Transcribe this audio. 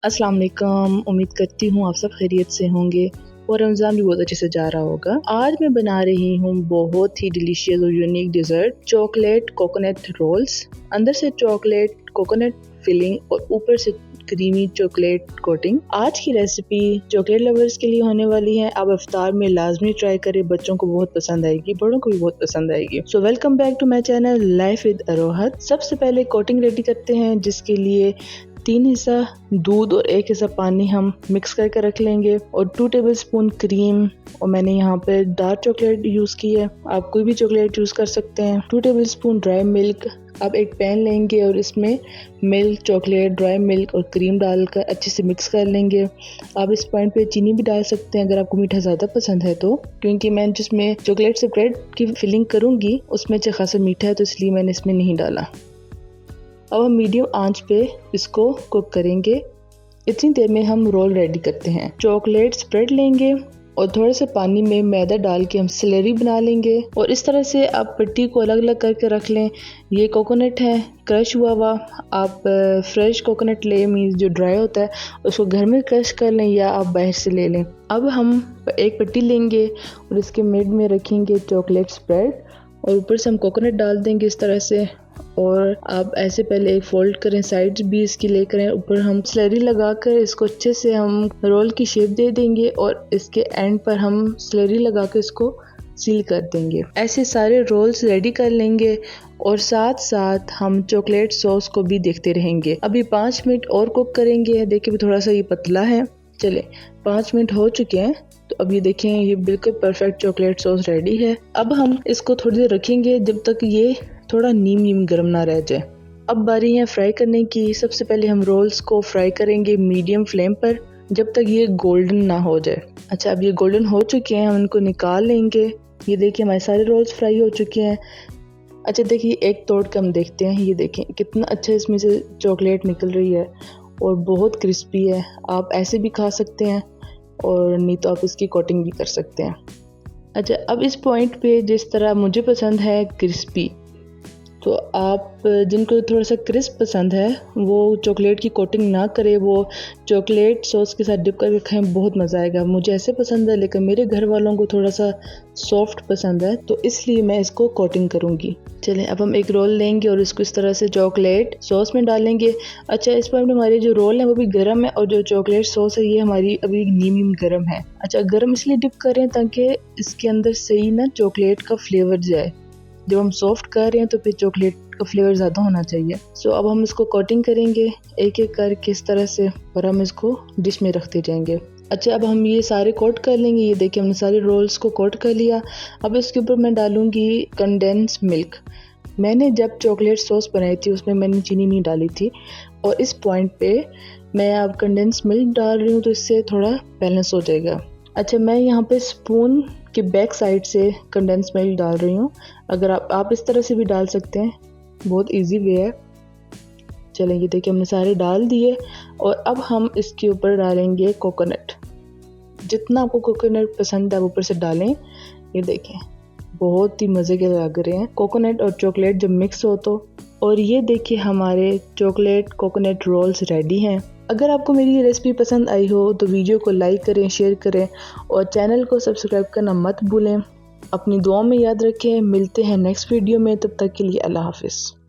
अस्सलाम वालेकुम। उम्मीद करती हूँ आप सब खैरियत से होंगे और रमज़ान भी बहुत अच्छे से जा रहा होगा। आज मैं बना रही हूँ बहुत ही डिलीशियस और unique dessert, chocolate coconut rolls. अंदर से चॉकलेट कोकोनट फिलिंग और ऊपर से क्रीमी चॉकलेट कोटिंग। आज की रेसिपी चॉकलेट लवर्स के लिए होने वाली है। आप इफ्तार में लाजमी ट्राई करें, बच्चों को बहुत पसंद आएगी, बड़ों को भी बहुत पसंद आएगी। So welcome back to my channel life with Arohat. सबसे पहले कोटिंग रेडी करते हैं, जिसके लिए 3 हिस्सा दूध और 1 हिस्सा पानी हम मिक्स करके रख लेंगे और 2 टेबलस्पून क्रीम, और मैंने यहाँ पे डार्क चॉकलेट यूज़ की है, आप कोई भी चॉकलेट यूज़ कर सकते हैं। 2 टेबलस्पून ड्राई मिल्क। आप एक पैन लेंगे और इसमें मिल्क, चॉकलेट, ड्राई मिल्क और क्रीम डालकर अच्छे से मिक्स कर लेंगे। आप इस पॉइंट पे चीनी भी डाल सकते हैं अगर आपको मीठा ज़्यादा पसंद है तो, क्योंकि मैं जिसमें चॉकलेट से ब्रेड की फिलिंग करूँगी उसमें अच्छा खासा मीठा है, तो इसलिए मैंने इसमें नहीं डाला। अब हम मीडियम आंच पे इसको कुक करेंगे। इतनी देर में हम रोल रेडी करते हैं। चॉकलेट स्प्रेड लेंगे और थोड़े से पानी में मैदा डाल के हम स्लरी बना लेंगे और इस तरह से आप पट्टी को अलग अलग करके रख लें। ये कोकोनट है क्रश हुआ। आप फ्रेश कोकोनट ले, मीन्स जो ड्राई होता है, उसको घर में क्रश कर लें या आप बाहर से ले लें। अब हम एक पट्टी लेंगे और इसके मिड में रखेंगे चॉकलेट स्प्रेड और ऊपर से हम कोकोनट डाल देंगे इस तरह से। और आप ऐसे पहले एक फोल्ड करें, साइड्स भी इसकी ले करें, ऊपर हम स्लरी लगाकर इसको अच्छे से हम रोल की शेप दे देंगे और इसके एंड पर हम स्लरी लगाकर इसको सील कर देंगे। ऐसे सारे रोल्स रेडी कर लेंगे और साथ साथ हम चॉकलेट सॉस को भी देखते रहेंगे। अभी 5 मिनट और कुक करेंगे। देखिए थोड़ा सा ये पतला है। चले 5 मिनट हो चुके हैं, तो अब ये देखें ये बिल्कुल परफेक्ट चॉकलेट सॉस रेडी है। अब हम इसको थोड़ी देर रखेंगे जब तक ये थोड़ा नीम गर्म ना रह जाए। अब बारी है फ्राई करने की। सबसे पहले हम रोल्स को फ्राई करेंगे मीडियम फ्लेम पर जब तक ये गोल्डन ना हो जाए। अच्छा, अब ये गोल्डन हो चुके हैं, हम इनको निकाल लेंगे। ये देखिए हमारे सारे रोल्स फ्राई हो चुके हैं। अच्छा देखिए एक तोड़ कर हम देखते हैं। ये देखें कितना अच्छा इसमें से चॉकलेट निकल रही है और बहुत क्रिस्पी है। आप ऐसे भी खा सकते हैं और नहीं तो आप इसकी कोटिंग भी कर सकते हैं। अच्छा, अब इस पॉइंट पे जिस तरह मुझे पसंद है क्रिस्पी, तो आप जिनको थोड़ा सा क्रिस्प पसंद है वो चॉकलेट की कोटिंग ना करें, वो चॉकलेट सॉस के साथ डिप करके खाएं, बहुत मज़ा आएगा। मुझे ऐसे पसंद है, लेकिन मेरे घर वालों को थोड़ा सा सॉफ्ट पसंद है, तो इसलिए मैं इसको कोटिंग करूँगी। चलें अब हम एक रोल लेंगे और इसको इस तरह से चॉकलेट सॉस में डालेंगे। अच्छा, इस पॉइंट में हमारे जो रोल है वो भी गर्म है और जो चॉकलेट सॉस है ये हमारी अभी नीम गर्म है। अच्छा, गर्म इसलिए डिप करें ताकि इसके अंदर सही ना चॉकलेट का फ्लेवर जाए। जब हम सॉफ्ट कर रहे हैं तो फिर चॉकलेट का फ्लेवर ज़्यादा होना चाहिए। सो अब हम इसको कोटिंग करेंगे एक एक करके इस तरह से और हम इसको डिश में रखते जाएंगे। अच्छा, अब हम ये सारे कोट कर लेंगे। ये देखिए हमने सारे रोल्स को कोट कर लिया। अब इसके ऊपर मैं डालूंगी कंडेंस मिल्क। मैंने जब चॉकलेट सॉस बनाई थी उसमें मैंने चीनी नहीं डाली थी और इस पॉइंट पे मैं अब कंडेंस मिल्क डाल रही हूँ, तो इससे थोड़ा बैलेंस हो जाएगा। अच्छा, मैं यहाँ पे स्पून के बैक साइड से कंडेंस मिल्क डाल रही हूँ। अगर आप इस तरह से भी डाल सकते हैं, बहुत इजी वे है। चलें ये देखिए हमने सारे डाल दिए और अब हम इसके ऊपर डालेंगे कोकोनट। जितना आपको कोकोनट पसंद है वो ऊपर से डालें। ये देखें बहुत ही मज़े के लग रहे हैं कोकोनट और चॉकलेट जब मिक्स हो तो। और ये देखिए हमारे चॉकलेट कोकोनट रोल्स रेडी हैं। अगर आपको मेरी ये रेसिपी पसंद आई हो तो वीडियो को लाइक करें, शेयर करें और चैनल को सब्सक्राइब करना मत भूलें। अपनी दुआओं में याद रखें। मिलते हैं नेक्स्ट वीडियो में, तब तक के लिए अल्लाह हाफिज़।